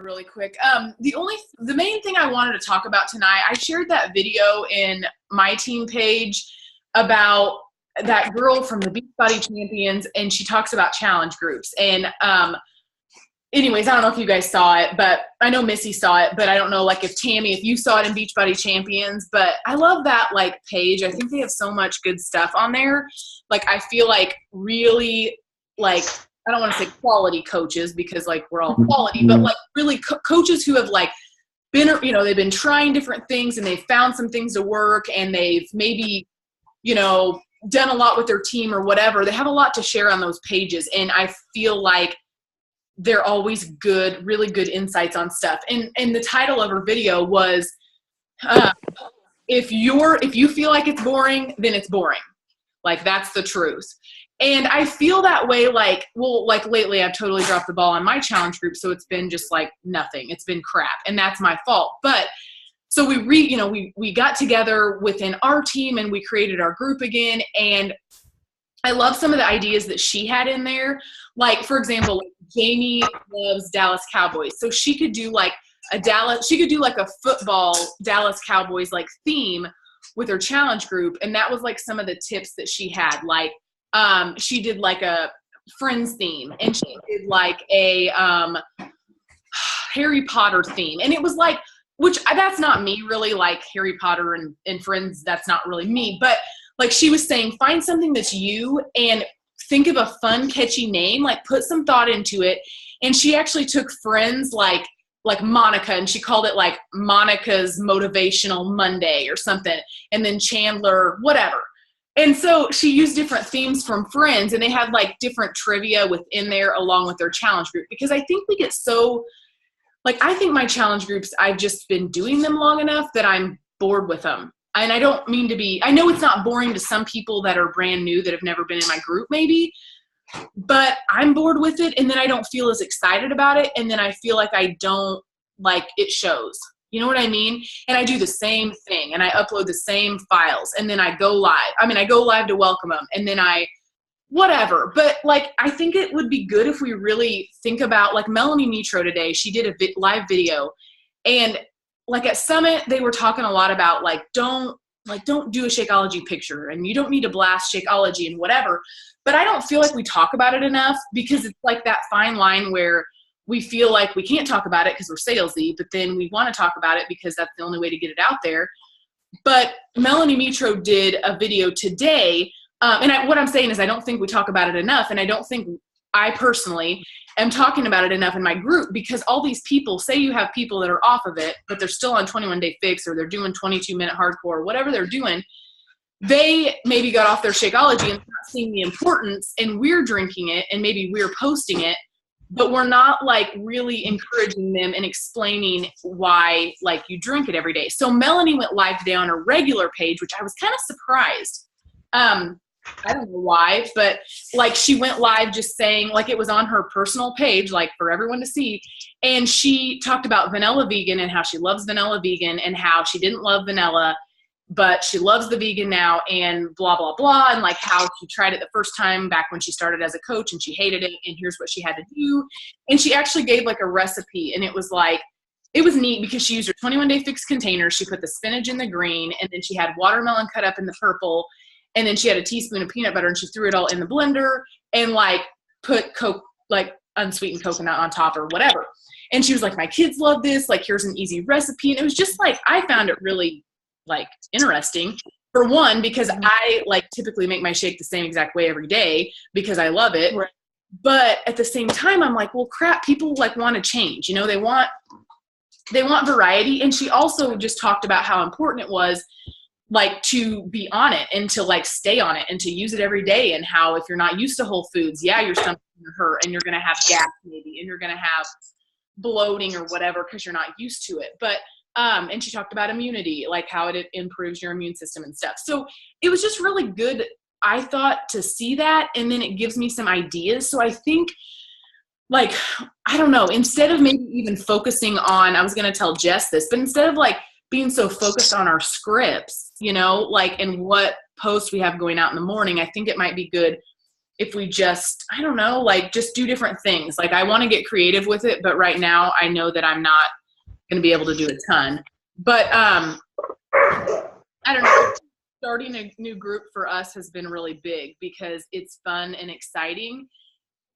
really quick. The main thing I wanted to talk about tonight, I shared that video in my team page about that girl from the Beachbody Champions, and she talks about challenge groups. And anyways, I don't know if you guys saw it, but I know Missy saw it, but I don't know like if Tammy, if you saw it in Beachbody Champions. But I love that like page. I think they have so much good stuff on there. Like I feel like really like, I don't want to say quality coaches because like we're all quality, but like really coaches who have like been, you know, they've been trying different things and they've found some things to work and they've maybe, you know, done a lot with their team or whatever. They have a lot to share on those pages. And I feel like they're always good, really good insights on stuff. And the title of her video was, if you feel like it's boring, then it's boring. Like that's the truth. And I feel that way, like, well, like lately I've totally dropped the ball on my challenge group. So it's been just like nothing. It's been crap. And that's my fault. But so we got together within our team and we created our group again. And I love some of the ideas that she had in there. Like, for example, like Jamie loves Dallas Cowboys. So she could do like a football Dallas Cowboys like theme with her challenge group. And that was like some of the tips that she had. Like, she did like a Friends theme and she did like a Harry Potter theme. And it was like, which that's not me really, like Harry Potter and Friends, that's not really me. But like she was saying, find something that's you and think of a fun, catchy name, like put some thought into it. And she actually took Friends like Monica, and she called it like Monica's Motivational Monday or something. And then Chandler, whatever. And so she used different themes from Friends, and they had like different trivia within there along with their challenge group. Because I think we get so, like, I think my challenge groups, I've just been doing them long enough that I'm bored with them. And I don't mean to be, I know it's not boring to some people that are brand new that have never been in my group maybe, but I'm bored with it. And then I don't feel as excited about it. And then I feel like I don't, like, it shows. You know what I mean? And I do the same thing and I upload the same files and then I go live. I mean, I go live to welcome them and then whatever. But like, I think it would be good if we really think about, like Melanie Mitro today, she did a live video, and like at Summit, they were talking a lot about like, don't do a Shakeology picture and you don't need to blast Shakeology and whatever. But I don't feel like we talk about it enough because it's like that fine line where we feel like we can't talk about it because we're salesy, but then we want to talk about it because that's the only way to get it out there. But Melanie Mitro did a video today. What I'm saying is I don't think we talk about it enough. And I don't think I personally am talking about it enough in my group, because all these people, say you have people that are off of it, but they're still on 21-day fix or they're doing 22-minute hardcore, whatever they're doing. They maybe got off their Shakeology and not seeing the importance, and we're drinking it and maybe we're posting it, but we're not like really encouraging them and explaining why like you drink it every day. So Melanie went live today on her regular page, which I was kind of surprised. I don't know why, but like she went live just saying, like, it was on her personal page, like for everyone to see. And she talked about vanilla vegan and how she loves vanilla vegan and how she didn't love vanilla, but she loves the vegan now and blah, blah, blah. And like how she tried it the first time back when she started as a coach and she hated it. And here's what she had to do. And she actually gave like a recipe, and it was like, it was neat because she used her 21-day fix container. She put the spinach in the green, and then she had watermelon cut up in the purple. And then she had a teaspoon of peanut butter and she threw it all in the blender and like put like unsweetened coconut on top or whatever. And she was like, my kids love this. Like, here's an easy recipe. And it was just like, I found it really like interesting, for one, because I like typically make my shake the same exact way every day because I love it. Right. But at the same time, I'm like, well, crap, people like want to change, you know, they want variety. And she also just talked about how important it was like to be on it and to like stay on it and to use it every day, and how if you're not used to whole foods, yeah, your stomach's gonna hurt and you're gonna have gas maybe and you're gonna have bloating or whatever because you're not used to it. But and she talked about immunity, like how it improves your immune system and stuff. So it was just really good, I thought, to see that, and then it gives me some ideas. So I think, like, I don't know, instead of maybe even focusing on, I was gonna tell Jess this, but instead of like being so focused on our scripts, you know, like, and what posts we have going out in the morning, I think it might be good if we just, I don't know, like just do different things. Like I want to get creative with it, but right now I know that I'm not going to be able to do a ton. But I don't know. Starting a new group for us has been really big because it's fun and exciting.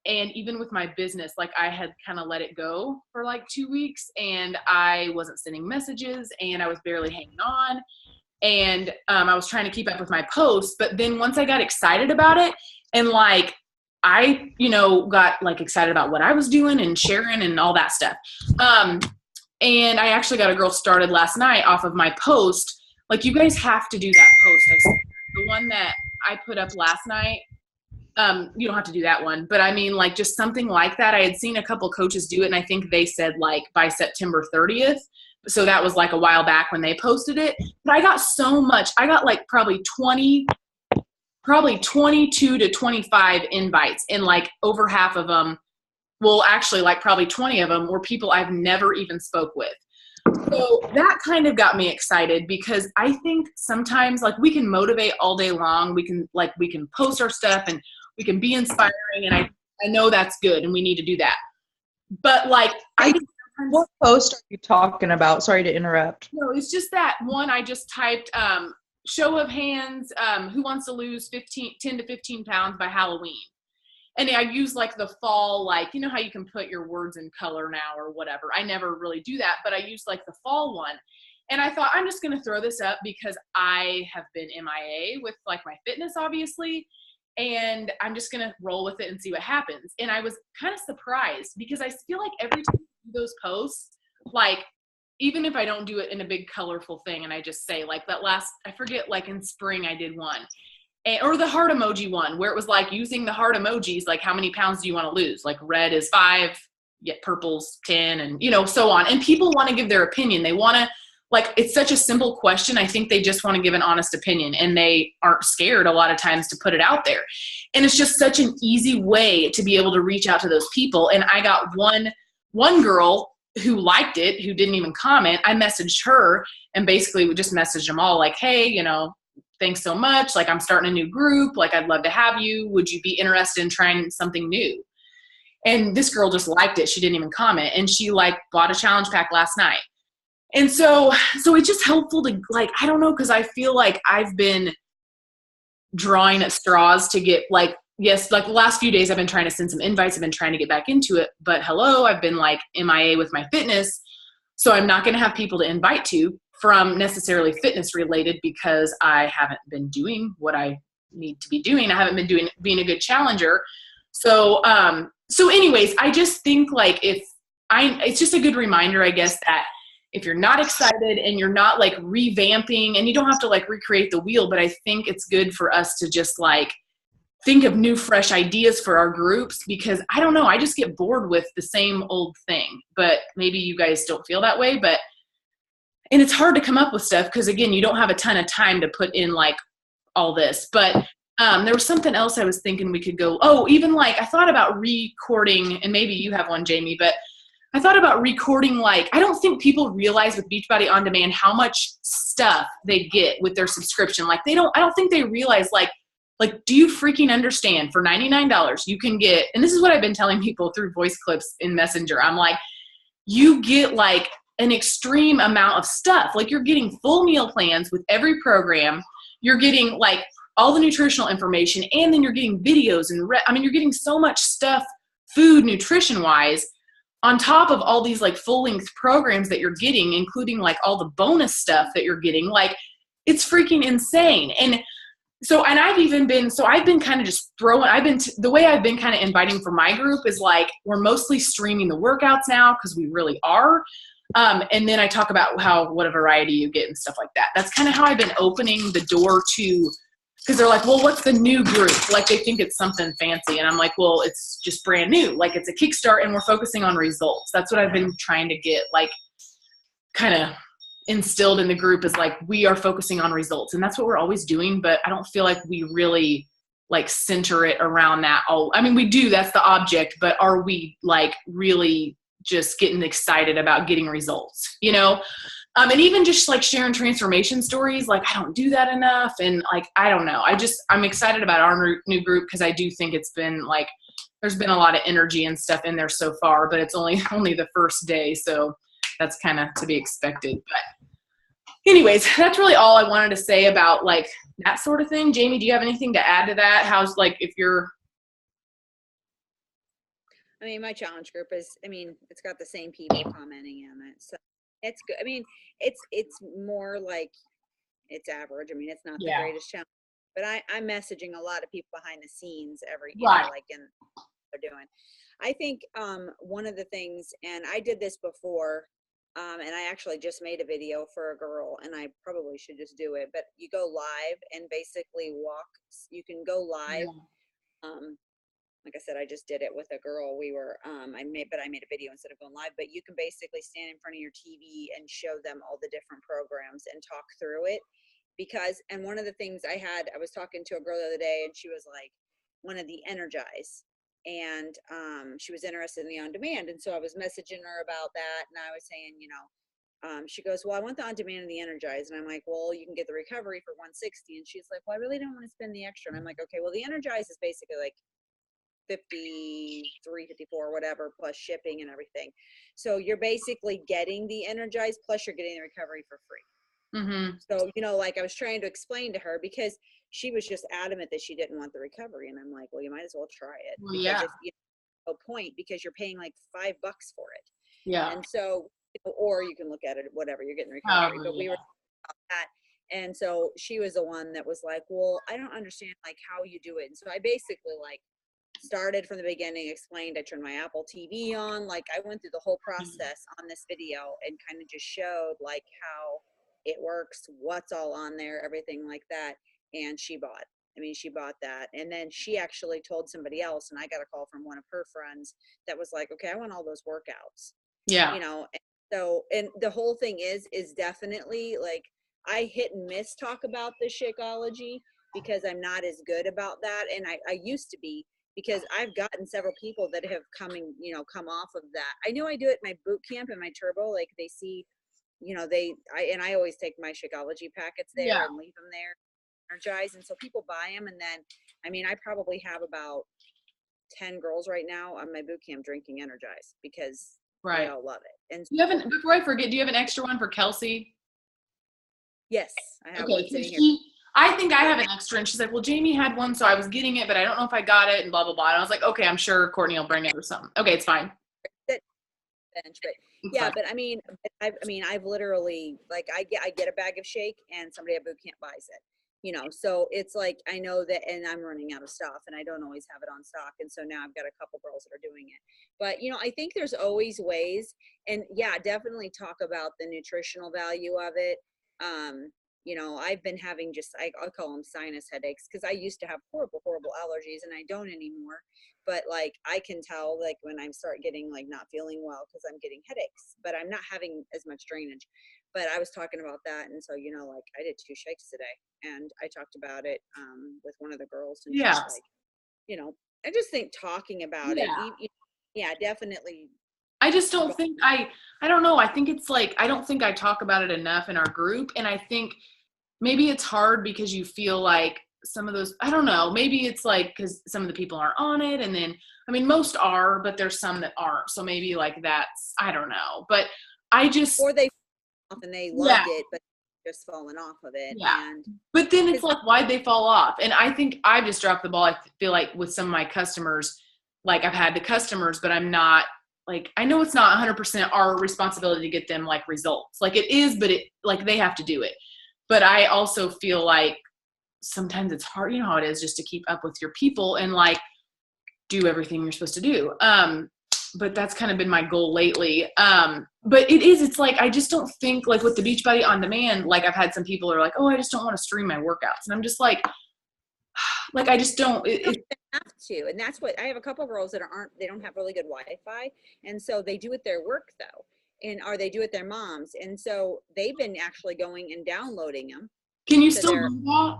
And even with my business, like I had kind of let it go for like 2 weeks and I wasn't sending messages and I was barely hanging on. And I was trying to keep up with my posts. But then once I got excited about it and like, I, got like excited about what I was doing and sharing and all that stuff. And I actually got a girl started last night off of my post. Like you guys have to do that post. The one that I put up last night, you don't have to do that one, but I mean like just something like that. I had seen a couple coaches do it and I think they said like by September 30th. So that was like a while back when they posted it, but I got so much, I got like probably 22 to 25 invites and like over half of them, well, actually like probably 20 of them were people I've never even spoke with. So that kind of got me excited because I think sometimes like we can motivate all day long. We can post our stuff and we can be inspiring. And I know that's good and we need to do that. But like, what post are you talking about? Sorry to interrupt. No, it's just that one I just typed, show of hands, who wants to lose 10 to 15 pounds by Halloween. And I use like the fall, like, you know how you can put your words in color now or whatever. I never really do that, but I use like the fall one. And I thought I'm just going to throw this up because I have been MIA with like my fitness, obviously. And I'm just going to roll with it and see what happens. And I was kind of surprised because I feel like every time I do those posts, like, even if I don't do it in a big colorful thing and I just say like that I forget, like in spring I did one. Or the heart emoji one where it was like using the heart emojis, like how many pounds do you want to lose? Like red is 5, yet purple's 10 and, so on. And people want to give their opinion. They want to, like, it's such a simple question. I think they just want to give an honest opinion and they aren't scared a lot of times to put it out there. And it's just such an easy way to be able to reach out to those people. And I got one girl who liked it, who didn't even comment. I messaged her and basically we just messaged them all like, hey, thanks so much. Like I'm starting a new group. Like I'd love to have you. Would you be interested in trying something new? And this girl just liked it. She didn't even comment. And she like bought a challenge pack last night. And so it's just helpful to like, I don't know. Cause I feel like I've been drawing at straws to get like, yes, like the last few days I've been trying to send some invites. I've been trying to get back into it, but I've been like MIA with my fitness. So I'm not going to have people to invite to from necessarily fitness related because I haven't been doing what I need to be doing. I haven't been being a good challenger. So anyways, I just think like it's just a good reminder, I guess, that if you're not excited and you're not like revamping and you don't have to like recreate the wheel, but I think it's good for us to just like think of new, fresh ideas for our groups because I don't know, I just get bored with the same old thing, but maybe you guys don't feel that way, and it's hard to come up with stuff because again, you don't have a ton of time to put in like all this, but there was something else I was thinking we could go, even like I thought about recording, and maybe you have one, Jamie, but I thought about recording, like, I don't think people realize with Beachbody On Demand how much stuff they get with their subscription. Like I don't think they realize like, do you freaking understand for $99 you can get, and this is what I've been telling people through voice clips in Messenger. I'm like, you get like an extreme amount of stuff. Like you're getting full meal plans with every program. You're getting like all the nutritional information, and then you're getting videos and you're getting so much stuff, food, nutrition wise, on top of all these like full length programs that you're getting, including like all the bonus stuff that you're getting. Like it's freaking insane. And I've been kind of just the way I've been kind of inviting for my group is like, we're mostly streaming the workouts now because we really are. And then I talk about what a variety you get and stuff like that. That's kind of how I've been opening the door to, because they're like, well, what's the new group? Like they think it's something fancy. And I'm like, well, it's just brand new. Like it's a kickstart and we're focusing on results. That's what I've been trying to get like kind of instilled in the group is like, we are focusing on results. And that's what we're always doing. But I don't feel like we really like center it around that. We do, that's the object, but are we like really just getting excited about getting results, you know? And even just like sharing transformation stories, like I don't do that enough. And like, I don't know. I'm excited about our new group because I do think it's been like, there's been a lot of energy and stuff in there so far, but it's only the first day. So that's kind of to be expected. But anyways, that's really all I wanted to say about like that sort of thing. Jamie, do you have anything to add to that? How's like, if you're. I mean, my challenge group is, I mean, it's got the same people commenting on it. So it's good. I mean, it's more like it's average. I mean, it's not the greatest challenge, but I'm messaging a lot of people behind the scenes every, you know, like in they're doing. I think one of the things, and I did this before, and I actually just made a video for a girl, and I probably should just do it, but you go live and basically you can go live. Like I said, I just did it with a girl. We were, I made a video instead of going live, but you can basically stand in front of your TV and show them all the different programs and talk through it. And one of the things I was talking to a girl the other day, and she was like, wanted the Energize, and she was interested in the on-demand. And so I was messaging her about that, and I was saying, you know, she goes, well, I want the on-demand and the Energize. And I'm like, well, you can get the recovery for $160. And she's like, well, I really don't want to spend the extra. And I'm like, okay, well, the Energize is basically like 53, 54, whatever, plus shipping and everything. So you're basically getting the Energize plus you're getting the recovery for free. So, you know, like I was trying to explain to her, because she was just adamant that she didn't want the recovery. And I'm like, well, you might as well try it. Well, yeah. No point, because you're paying like $5 for it. Yeah. And so, or you can look at it, whatever, you're getting recovery. But we were talking about that. And so she was the one that was like, well, I don't understand like how you do it. And so I basically like started from the beginning, explained, I turned my Apple TV on, like I went through the whole process on this video and kind of just showed like how it works, what's all on there, everything like that. And she bought that. And then she actually told somebody else, and I got a call from one of her friends that was like, okay, I want all those workouts. Yeah. You know, so, and the whole thing is definitely like, I hit and miss talk about the Shakeology because I'm not as good about that. And I used to be, because I've gotten several people that have come off of that. I know I do it in my boot camp and my turbo, like they see, you know, I always take my Shakeology packets there and leave them there, Energize. And so people buy them. And then, I mean, I probably have about 10 girls right now on my boot camp drinking Energize because they all love it. And so, before I forget, do you have an extra one for Kelsey? Yes, I have one sitting here. I think I have an extra, and she's like, well, Jamie had one, so I was getting it, but I don't know if I got it, and blah, blah, blah. And I was like, okay, I'm sure Courtney will bring it or something. Okay, it's fine. But I mean, I've literally, like, I get a bag of shake, and somebody at boot camp buys it, you know, so it's like, I know that, and I'm running out of stuff, and I don't always have it on stock, and so now I've got a couple girls that are doing it. But, you know, I think there's always ways, and yeah, definitely talk about the nutritional value of it. You know, I've been having I call them sinus headaches, because I used to have horrible allergies, and I don't anymore. But like, I can tell like when I start getting like not feeling well, because I'm getting headaches, but I'm not having as much drainage. But I was talking about that. And so, you know, like I did 2 shakes today, and I talked about it with one of the girls. And she's like, you know, I just think talking about it. Yeah, definitely. I just don't think I don't know. I think it's like, I don't think I talk about it enough in our group. And I think maybe it's hard because you feel like some of those, I don't know, maybe it's like, because some of the people aren't on it. And then, I mean, most are, but there's some that aren't. So maybe like that's, I don't know. But I just. Or they and they loved it, but just fallen off of it. Yeah. And but then it's like, why'd they fall off? And I think I just dropped the ball. I feel like with some of my customers, like I've had the customers, but I'm not, like, I know it's not 100% our responsibility to get them like results. Like it is, but it, like they have to do it. But I also feel like sometimes it's hard, you know how it is, just to keep up with your people and like do everything you're supposed to do. But that's kind of been my goal lately. But it's like, I just don't think like with the Beachbody On Demand, like I've had some people who are like, oh, I just don't want to stream my workouts. And I'm just like I just don't. They have to. And that's what, I have a couple girls that they don't have really good Wi-Fi. And so they do it their work though. Or they do it their moms. And so they've been actually going and downloading them. Can you still do that?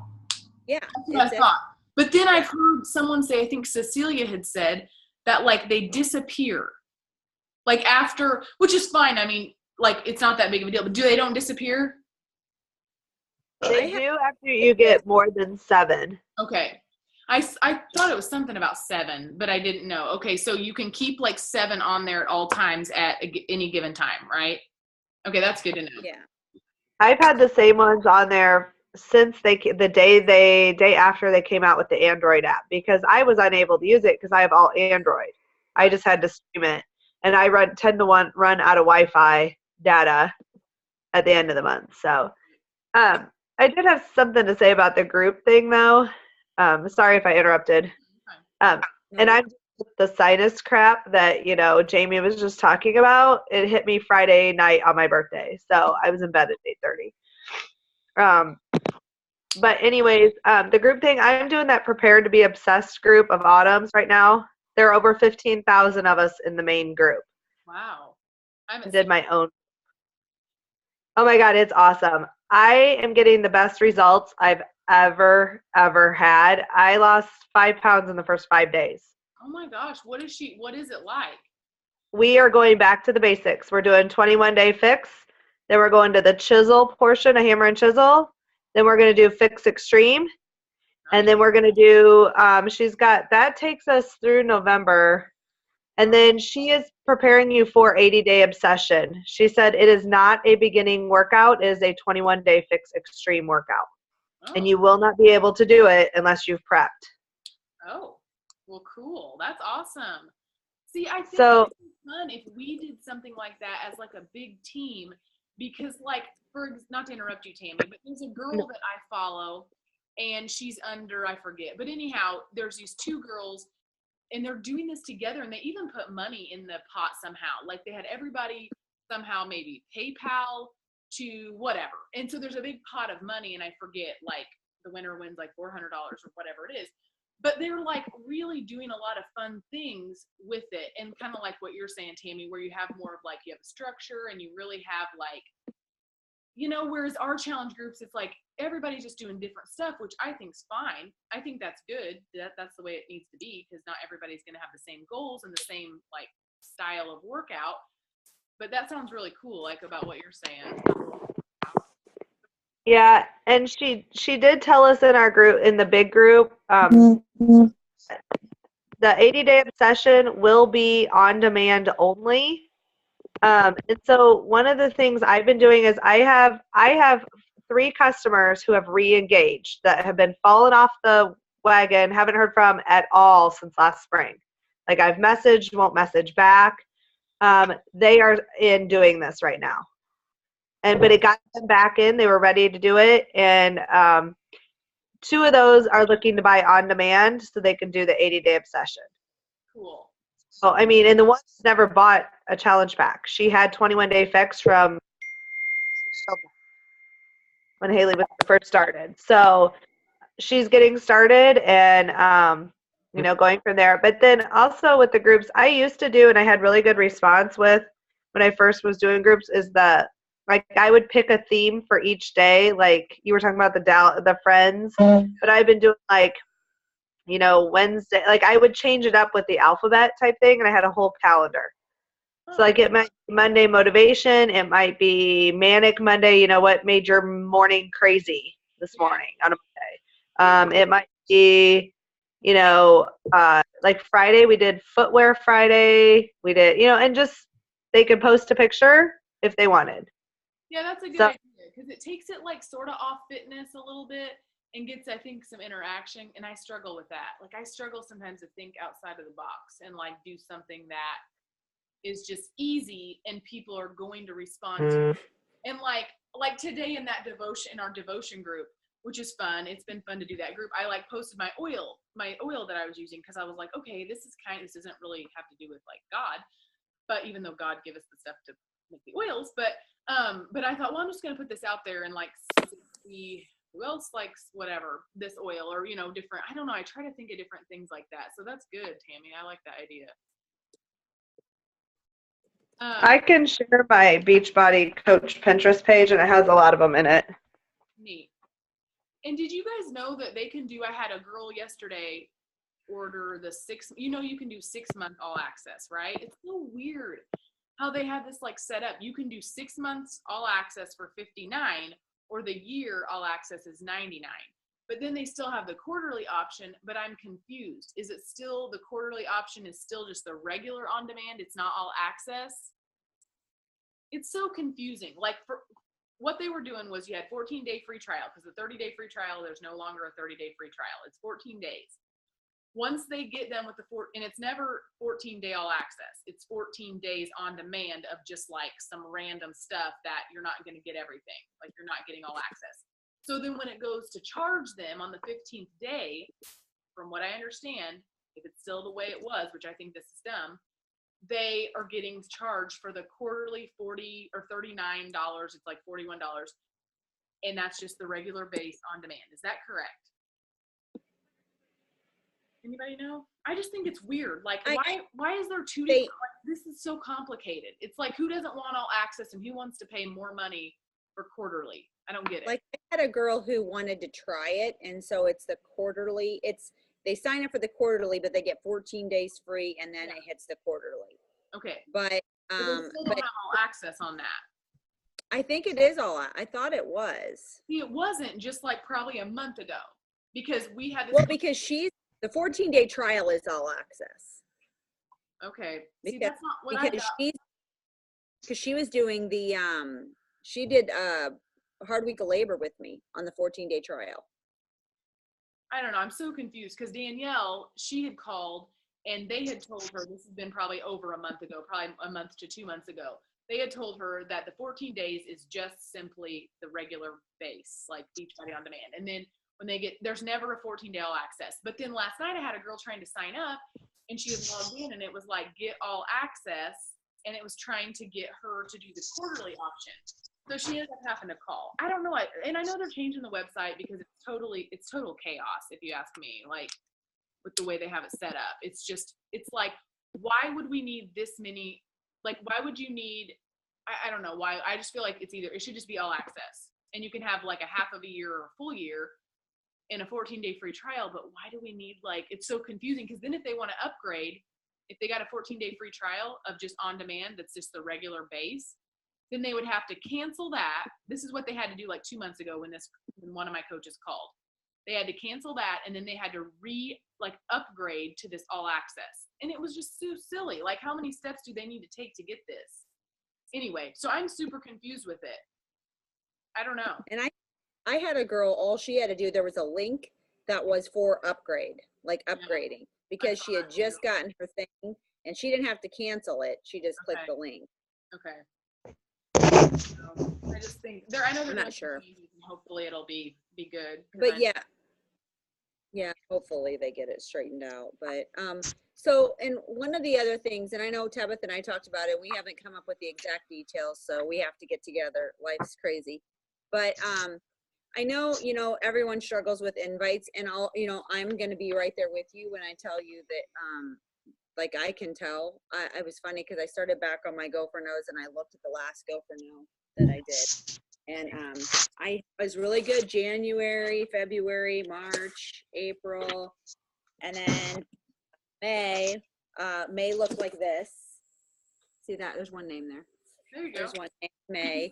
Yeah. That's what I thought. But then I've heard someone say, I think Cecilia had said that like they disappear. Like after, which is fine. I mean, like it's not that big of a deal, but they don't disappear? They do after you get more than 7. Okay. I thought it was something about 7, but I didn't know. Okay, so you can keep like 7 on there at all times at any given time, right? Okay, that's good to know. Yeah. I've had the same ones on there since the day after they came out with the Android app, because I was unable to use it because I have all Android. I just had to stream it, and I tend to run out of Wi-Fi data at the end of the month. So I did have something to say about the group thing, though. Sorry if I interrupted. And I'm the sinus crap that Jamie was just talking about. It hit me Friday night on my birthday, so I was in bed at 8:30. But anyways, the group thing, I'm doing that Prepared to Be Obsessed group of Autumns right now. There are over 15,000 of us in the main group. Wow. I did my own. Oh my God, it's awesome. I am getting the best results I've ever had. I lost 5 pounds in the first 5 days. Oh my gosh, what is it like? We are going back to the basics. We're doing 21-day fix. Then we're going to the chisel portion, a hammer and chisel. Then we're going to do fix extreme. And then we're going to do, that takes us through November. And then she is preparing you for 80-day obsession. She said it is not a beginning workout. It is a 21-day fix extreme workout. Oh. And you will not be able to do it unless you've prepped. Oh, well, cool. That's awesome. See, I think so, it would be fun if we did something like that as like a big team, because like, not to interrupt you, Tammy, but there's a girl that I follow and she's under, I forget. But anyhow, there's these 2 girls and they're doing this together, and they even put money in the pot somehow. Like they had everybody somehow maybe PayPal to whatever. And so there's a big pot of money, and I forget, like the winner wins like $400 or whatever it is. But they're like really doing a lot of fun things with it, and kind of like what you're saying, Tammy, where you have more of like, you have a structure and you really have like, whereas our challenge groups, it's like everybody's just doing different stuff, which I think's fine. I think that's good. That's the way it needs to be, because not everybody's going to have the same goals and the same like style of workout. But that sounds really cool, like about what you're saying. Yeah, and she did tell us in our group, in the big group, the 80-day obsession will be on demand only. And so one of the things I've been doing is I have 3 customers who have re-engaged, that have been falling off the wagon, haven't heard from at all since last spring. Like I've messaged, won't message back. They are in doing this right now. But it got them back in. They were ready to do it. And 2 of those are looking to buy on demand so they can do the 80-day obsession. Cool. So, I mean, and the one that's never bought a challenge pack. She had 21-day fix from when Haley was first started. So she's getting started and, going from there. But then also with the groups I used to do, and I had really good response with when I first was doing groups, is I would pick a theme for each day. Like you were talking about the friends, but I've been doing like, Wednesday, like I would change it up with the alphabet type thing, and I had a whole calendar. So like it might be Monday motivation, it might be manic Monday, what made your morning crazy this morning on a Monday. It might be, like Friday we did footwear Friday. We did, and just they could post a picture if they wanted. Yeah, that's a good idea, because it takes it like sort of off fitness a little bit and gets, I think, some interaction. And I struggle with that. Like I struggle sometimes to think outside of the box and like do something that is just easy and people are going to respond to it. And like today in our devotion group, which is fun. It's been fun to do that group. I like posted my oil that I was using, because I was like, okay, this doesn't really have to do with like God, but even though God gave us the stuff to make the oils, but I thought, well, I'm just going to put this out there and like see who else likes whatever, this oil, or, different, I don't know. I try to think of different things like that. So that's good, Tammy. I like that idea. I can share my Beachbody Coach Pinterest page, and it has a lot of them in it. Neat. And did you guys know that they can do, I had a girl yesterday order the you can do 6-month all access, right? It's so weird. how they have this like set up. You can do 6 months all access for $59, or the year all access is $99. But then they still have the quarterly option, but I'm confused. Is it still, the quarterly option is still just the regular on demand? It's not all access? It's so confusing. Like, for what they were doing was you had 14-day free trial, because the 30-day free trial, there's no longer a 30-day free trial. It's 14 days. Once they get done with the and it's never 14-day all access. It's 14 days on demand of just like some random stuff that you're not going to get everything. Like, you're not getting all access. So then when it goes to charge them on the 15th day, from what I understand, if it's still the way it was, which I think this is dumb, they are getting charged for the quarterly $40 or $39. It's like $41. And that's just the regular base on demand. Is that correct? Anybody know? I just think it's weird. Like, why is there two different, like, this is so complicated. It's like, who doesn't want all access and who wants to pay more money for quarterly? I don't get it. Like, I had a girl who wanted to try it, and so it's the quarterly. They sign up for the quarterly, but they get 14 days free, and then it hits the quarterly. Okay. But They still don't have all access on that. I think it is all. I thought it was. See, it wasn't just like probably a month ago, because we had this. Well, because the 14-day trial is all access. Okay. See, that's not what I got. Because she was doing the she did hard week of labor with me on the 14-day trial. I don't know. I'm so confused because Danielle, she had called and they had told her, this has been probably over a month ago, probably a month to 2 months ago. They had told her that the 14 days is just simply the regular base, like Beachbody on demand. And then when they get, there's never a 14-day all access. But then last night I had a girl trying to sign up and she had logged in and it was like get all access, and it was trying to get her to do the quarterly option. So she ended up having to call. I don't know. And I know they're changing the website because it's total chaos, if you ask me, like with the way they have it set up. It's like, why would we need this many? Like, why would you need, I don't know why. I just feel like it should just be all access. And you can have like a half of a year or a full year in a 14-day free trial. But why do we need, like, it's so confusing because then if they want to upgrade, if they got a 14-day free trial of just on demand, that's just the regular base, then they would have to cancel that. This is what they had to do like 2 months ago when one of my coaches called. They had to cancel that and then they had to upgrade to this all access. And it was just so silly. Like, how many steps do they need to take to get this? Anyway, so I'm super confused with it. I don't know. And I had a girl, all she had to do, there was a link that was for upgrade, like upgrading, because she had just gotten her thing and she didn't have to cancel it. She just clicked the link. Okay. So, I just think I know they're I'm not sure. Hopefully it'll be good. But yeah, hopefully they get it straightened out. But so, and one of the other things, and I know Tabitha and I talked about it, we haven't come up with the exact details, so we have to get together. Life's crazy. But I know, everyone struggles with invites, and I'm going to be right there with you when I tell you that, like, I can tell. I was funny because I started back on my Go for No's and I looked at the last Go for No that I did. And I was really good January, February, March, April, and then May. May looked like this. See that? There's one name there. There you go. There's one name, May.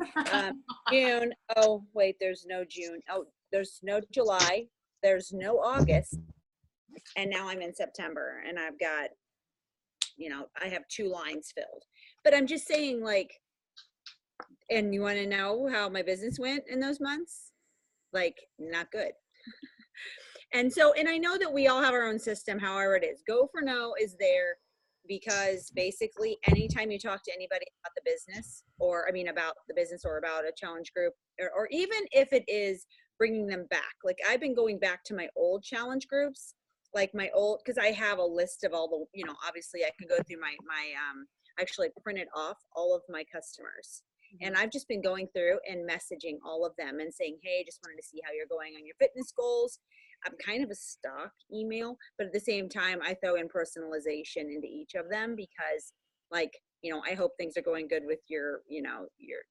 June. Oh, wait, there's no June. Oh, there's no July. There's no August. And now I'm in September and I've got, I have 2 lines filled. But I'm just saying, like, and you want to know how my business went in those months? Like, not good. And I know that we all have our own system, however it is. Go for No is there because basically anytime you talk to anybody about the business or about a challenge group, or even if it is bringing them back, like I've been going back to my old challenge groups, like my old, because I have a list of all the, obviously I can go through my actually printed off all of my customers. And I've just been going through and messaging all of them and saying, hey, just wanted to see how you're going on your fitness goals. I'm kind of a stock email, but at the same time, I throw in personalization into each of them because, like, I hope things are going good with your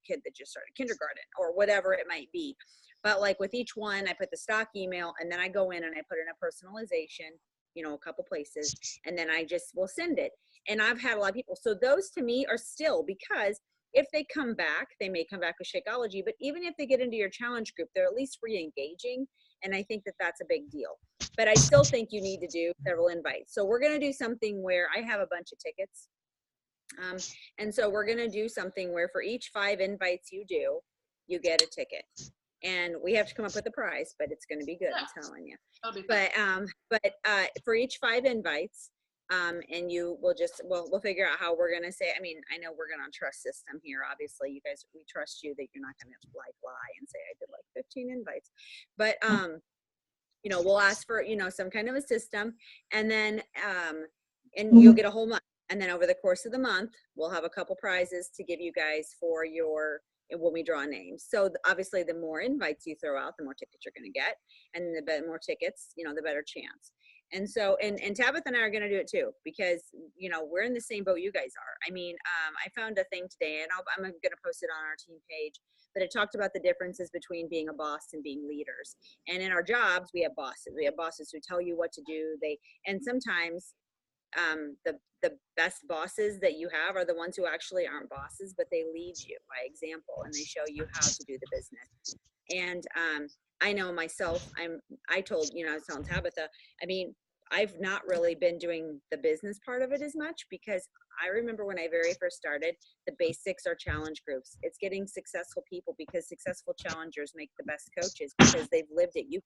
kid that just started kindergarten or whatever it might be. But like with each one, I put the stock email and then I go in and I put in a personalization a couple places, and then I just will send it. And I've had a lot of people. So those to me are still, because if they come back, they may come back with Shakeology, but even if they get into your challenge group, they're at least re-engaging. And I think that that's a big deal. But I still think you need to do several invites. So we're going to do something where I have a bunch of tickets. And so we're going to do something where for each 5 invites you do, you get a ticket. And we have to come up with a prize, but it's going to be good, I'm telling you. But for each 5 invites, and you will just, we'll figure out how we're going to say, I mean, I know we're going to trust system here. Obviously, you guys, we trust you that you're not going to like lie and say I did like 15 invites. But, we'll ask for, some kind of a system, and then, and you'll get a whole month. And then over the course of the month, we'll have a couple prizes to give you guys for your, when we draw names. So obviously the more invites you throw out, the more tickets you're going to get. And the more tickets, the better chance. And so, and Tabitha and I are going to do it too, because, we're in the same boat you guys are. I mean, I found a thing today, and I'm going to post it on our team page, but it talked about the differences between being a boss and being leaders. And in our jobs, we have bosses. We have bosses who tell you what to do. And sometimes the best bosses that you have are the ones who actually aren't bosses, but they lead you by example, and they show you how to do the business. And I know myself, I was telling Tabitha, I mean, I've not really been doing the business part of it as much, because I remember when I very first started, the basics are challenge groups. It's getting successful people, because successful challengers make the best coaches, because they've lived it. You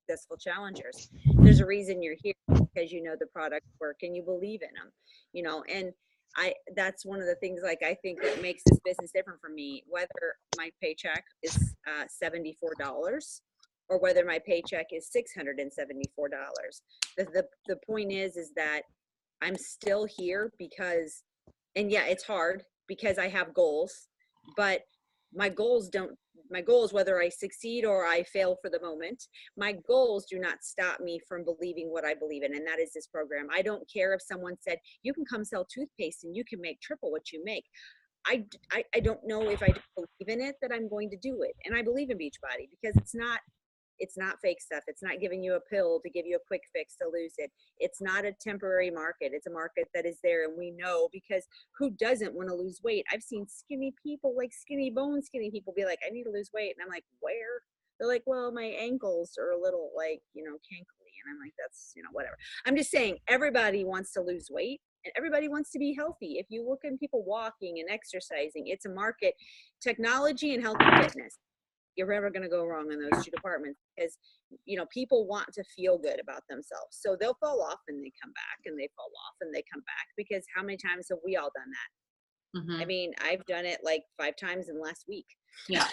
successful challengers. There's a reason you're here, because you know the products work and you believe in them, and that's one of the things, like, I think that makes this business different for me, whether my paycheck is $74 or whether my paycheck is $674. The point is that I'm still here because, and yeah, it's hard because I have goals, but my goals, whether I succeed or I fail for the moment, my goals do not stop me from believing what I believe in. And that is this program. I don't care if someone said, you can come sell toothpaste and you can make triple what you make. I don't know if I believe in it that I'm going to do it. And I believe in Beachbody because it's not fake stuff. It's not giving you a pill to give you a quick fix to lose it. It's not a temporary market. It's a market that is there. And we know, because who doesn't want to lose weight? I've seen skinny people, like skinny people be like, I need to lose weight. And I'm like, where? They're like, well, my ankles are a little like, cankly. And I'm like, that's, whatever. I'm just saying, everybody wants to lose weight and everybody wants to be healthy. If you look at people walking and exercising, it's a market. Technology and health and fitness, you're never going to go wrong in those 2 departments, because people want to feel good about themselves, so they'll fall off and they come back, and they fall off and they come back, because how many times have we all done that? Mm-hmm. I mean, I've done it like 5 times in the last week. Yeah.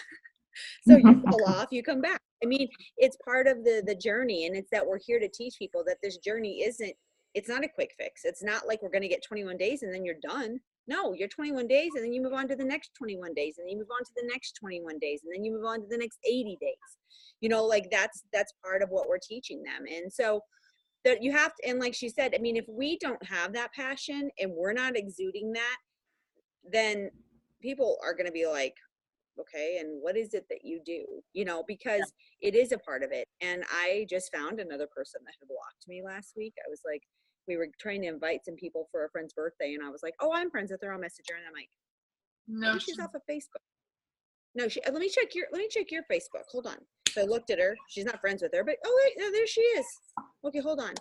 So you fall off, you come back. I mean, it's part of the journey, and it's that we're here to teach people that this journey it's not a quick fix. It's not like we're going to get 21 days and then you're done. No, you're 21 days and then you move on to the next 21 days, and then you move on to the next 21 days, and then you move on to the next 80 days. Like that's part of what we're teaching them. And so that you have to, and like she said, I mean, if we don't have that passion and we're not exuding that, then people are going to be like, okay, and what is it that you do? Because it is a part of it. And I just found another person that had blocked me last week. I was like, we were trying to invite some people for a friend's birthday, and I was like, oh, I'm friends with her, I'll message her. And I'm like, no, she's off of Facebook. No, let me check your Facebook. Hold on. So I looked at her. She's not friends with her, but oh wait, no, there she is. Okay, hold on.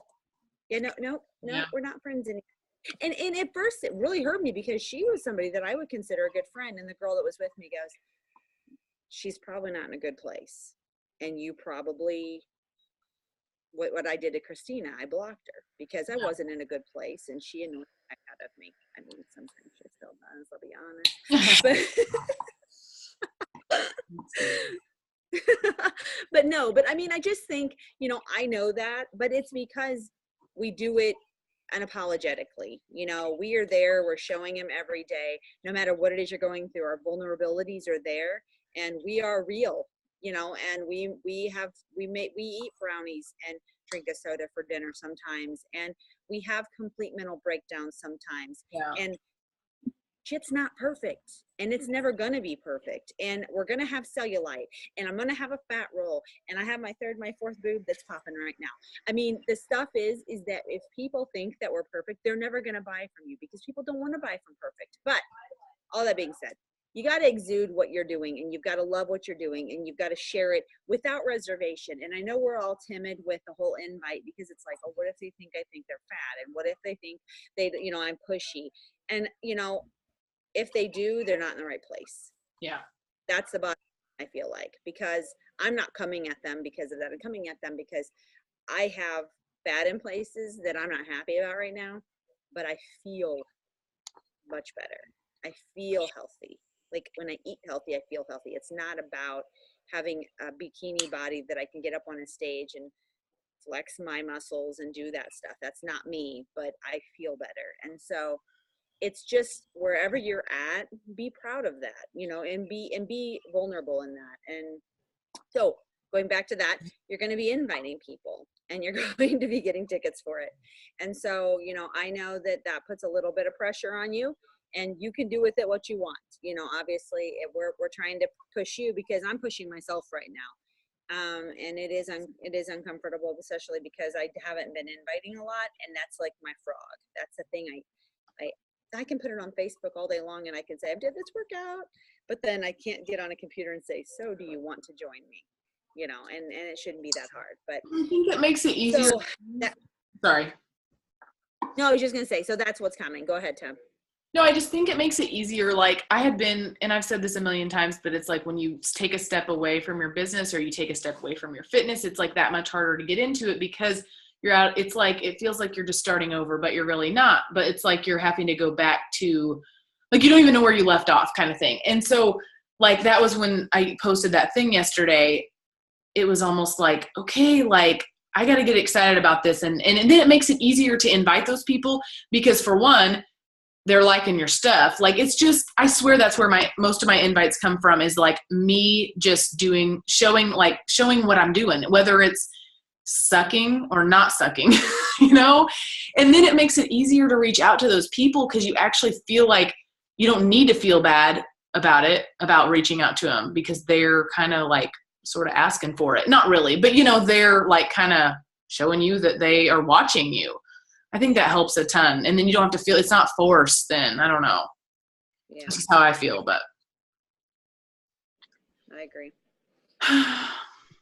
Yeah, no, yeah. We're not friends anymore. And at first it really hurt me, because she was somebody that I would consider a good friend. And the girl that was with me goes, she's probably not in a good place. And you probably, what I did to Christina, I blocked her because I wasn't in a good place, and she annoyed the heck out of me. I mean, sometimes she still does, I'll be honest. But I mean, I just think, I know that, but it's because we do it unapologetically. We are there, we're showing him every day, no matter what it is you're going through. Our vulnerabilities are there, and we are real, and we eat brownies and drink a soda for dinner sometimes, and we have complete mental breakdowns sometimes. Yeah. And shit's not perfect, and it's never going to be perfect, and we're going to have cellulite, and I'm going to have a fat roll, and I have my fourth boob that's popping right now. I mean, the stuff is that if people think that we're perfect, they're never going to buy from you, because people don't want to buy from perfect. But all that being said, you got to exude what you're doing, and you've got to love what you're doing, and you've got to share it without reservation. And I know we're all timid with the whole invite, because it's like, oh, what if they think I think they're fat? And what if they think I'm pushy? And, if they do, they're not in the right place. Yeah. That's the bottom, I feel like, because I'm not coming at them because of that. I'm coming at them because I have fat in places that I'm not happy about right now, but I feel much better. I feel healthy. Like when I eat healthy, I feel healthy. It's not about having a bikini body that I can get up on a stage and flex my muscles and do that stuff. That's not me, but I feel better. And so it's just wherever you're at, be proud of that, and be vulnerable in that. And so going back to that, you're going to be inviting people, and you're going to be getting tickets for it. And so, I know that puts a little bit of pressure on you, and you can do with it what you want. Obviously we're trying to push you, because I'm pushing myself right now. And it is uncomfortable, especially because I haven't been inviting a lot, and that's like my frog. That's the thing. I can put it on Facebook all day long, and I can say, I did this workout, but then I can't get on a computer and say, so do you want to join me? And it shouldn't be that hard. But I think it makes it easier. So Sorry. No, I was just going to say, so that's what's coming. Go ahead, Tim. No, I just think it makes it easier. Like I had been, and I've said this a million times, but it's like when you take a step away from your business or you take a step away from your fitness, it's like that much harder to get into it, because you're out. It's like, it feels like you're just starting over, but you're really not. But it's like you're having to go back to, like, you don't even know where you left off kind of thing. And so like, that was when I posted that thing yesterday. It was almost like, okay, like I got to get excited about this. And then it makes it easier to invite those people, because for one, they're liking your stuff. Like, it's just, I swear that's where most of my invites come from, is like me just showing what I'm doing, whether it's sucking or not sucking, and then it makes it easier to reach out to those people, because you actually feel like you don't need to feel bad about reaching out to them, because they're kind of like sort of asking for it. Not really, but they're like kind of showing you that they are watching you. I think that helps a ton. And then you don't have to feel, it's not forced then. I don't know. Yeah. That's just how I feel, but. I agree.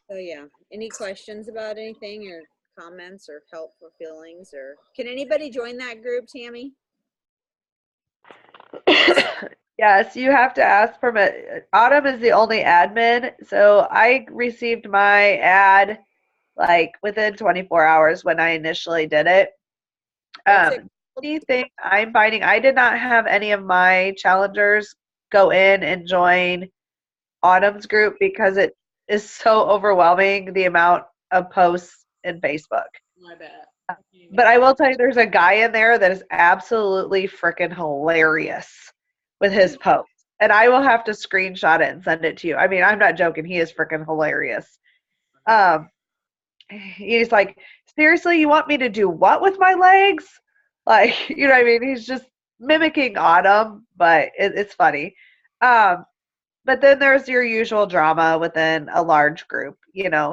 So yeah, any questions about anything, or comments, or helpful feelings, or can anybody join that group, Tammy? Yes, you have to ask permit. Autumn is the only admin, so I received my ad like within 24 hours when I initially did it. Anything I'm finding, I did not have any of my challengers go in and join Autumn's group, because it is so overwhelming, the amount of posts in Facebook. I bet. But I will tell you, there's a guy in there that is absolutely freaking hilarious with his posts. And I will have to screenshot it and send it to you. I mean, I'm not joking. He is freaking hilarious. He's like, seriously, you want me to do what with my legs? Like, what I mean? He's just mimicking Autumn, but it's funny. But then there's your usual drama within a large group,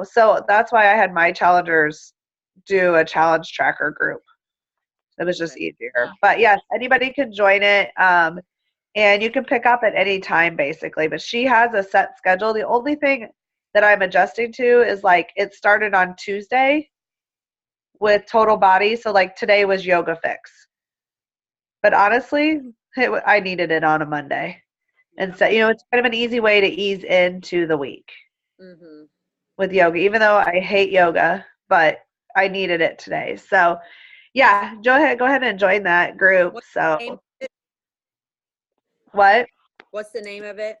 So that's why I had my challengers do a challenge tracker group. It was just easier. But yes, anybody can join it. And you can pick up at any time, basically. But she has a set schedule. The only thing that I'm adjusting to is like it started on Tuesday with Total Body. So like today was Yoga Fix. But honestly, I needed it on a Monday. And so, it's kind of an easy way to ease into the week with yoga, even though I hate yoga, but I needed it today. So yeah, go ahead and join that group. What's the name of it?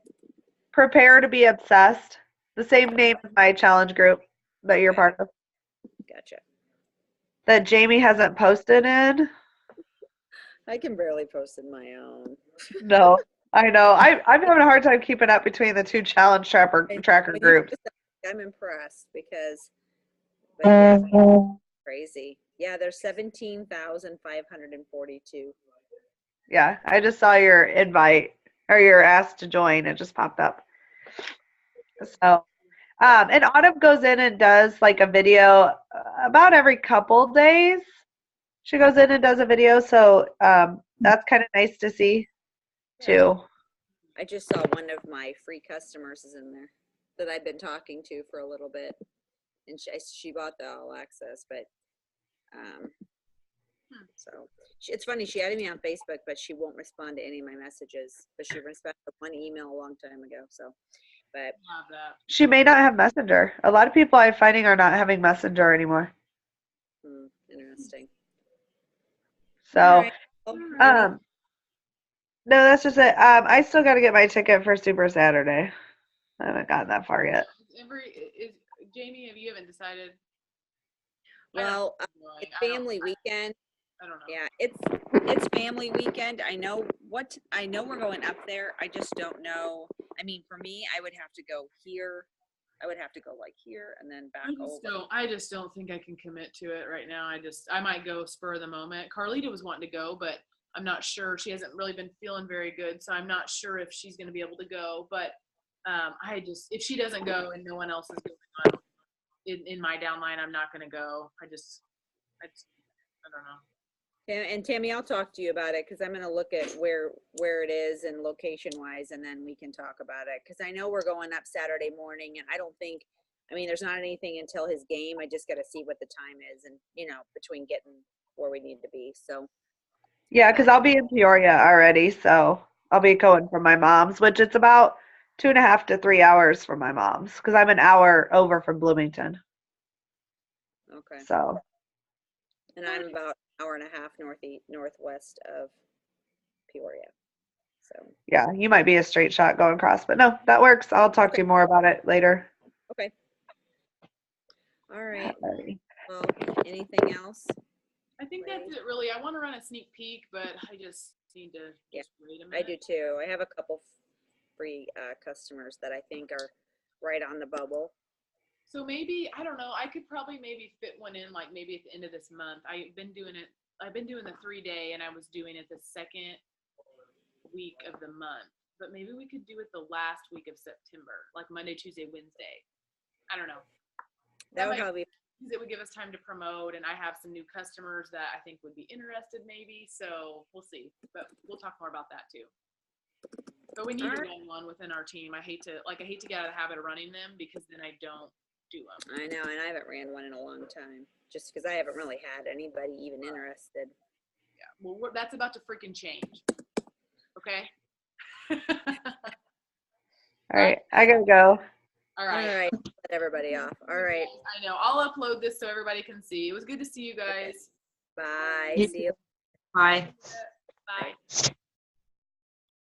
Prepare to be Obsessed. The same name as my challenge group that you're part of. Gotcha. That Jamie hasn't posted in. I can barely post in my own. No, I know. I'm having a hard time keeping up between the two challenge tracker groups. I'm impressed because crazy. Yeah, there's 17,542. Yeah, I just saw your invite or your ask to join. It just popped up. So, and Autumn goes in and does like a video about every couple days. She goes in and does a video, so that's kind of nice to see too. I just saw one of my free customers is in there that I've been talking to for a little bit, and she bought the all access, but so it's funny. She added me on Facebook, but she won't respond to any of my messages. But she responded to one email a long time ago. So, but Love that. She may not have Messenger. A lot of people I'm finding are not having Messenger anymore. interesting. So, All right. Well, no, that's just it. I still got to get my ticket for Super Saturday. I haven't gotten that far yet. Jamie, have you haven't decided? well, it's family weekend. I don't know. Yeah, it's family weekend. I know we're going up there. I just don't know. I mean, for me, I would have to go here. I would have to go like here and then back over. I just don't think I can commit to it right now. I might go spur of the moment. Carlita was wanting to go, but I'm not sure. She hasn't really been feeling very good, so I'm not sure if she's going to be able to go. But if she doesn't go and no one else is going on in my downline, I'm not going to go. I don't know. And Tammy, I'll talk to you about it because I'm going to look at where it is and location wise, and then we can talk about it. Because I know we're going up Saturday morning, and I mean, there's not anything until his game. I just got to see what the time is, and between getting where we need to be. So. Yeah, because I'll be in Peoria already, so I'll be going from my mom's, which it's about 2.5 to 3 hours from my mom's because I'm an hour over from Bloomington. Okay. So. And I'm about an hour and a half northwest of Peoria. So. Yeah, you might be a straight shot going across, but no, that works. I'll talk to you more about it later. Okay. All right. Alrighty. Well, anything else? I think that's it, really. I want to run a sneak peek, but I just need to just wait a minute. I do too. I have a couple free customers that I think are right on the bubble. So maybe, I don't know, I could probably maybe fit one in like maybe at the end of this month. I've been doing the 3-day and I was doing it the second week of the month. But maybe we could do it the last week of September, like Monday, Tuesday, Wednesday. I don't know. That would probably be. Because it would give us time to promote, and I have some new customers that I think would be interested maybe. So we'll see. But we'll talk more about that too. But we need to run one within our team. I hate to get out of the habit of running them because then I don't do them. I know, and I haven't ran one in a long time just because I haven't really had anybody even interested. Yeah, well, that's about to freaking change. Okay. All right, I gotta go. All right. All right. Let everybody off. All right. I know. I'll upload this so everybody can see. It was good to see you guys. Bye. See you. Bye. Bye.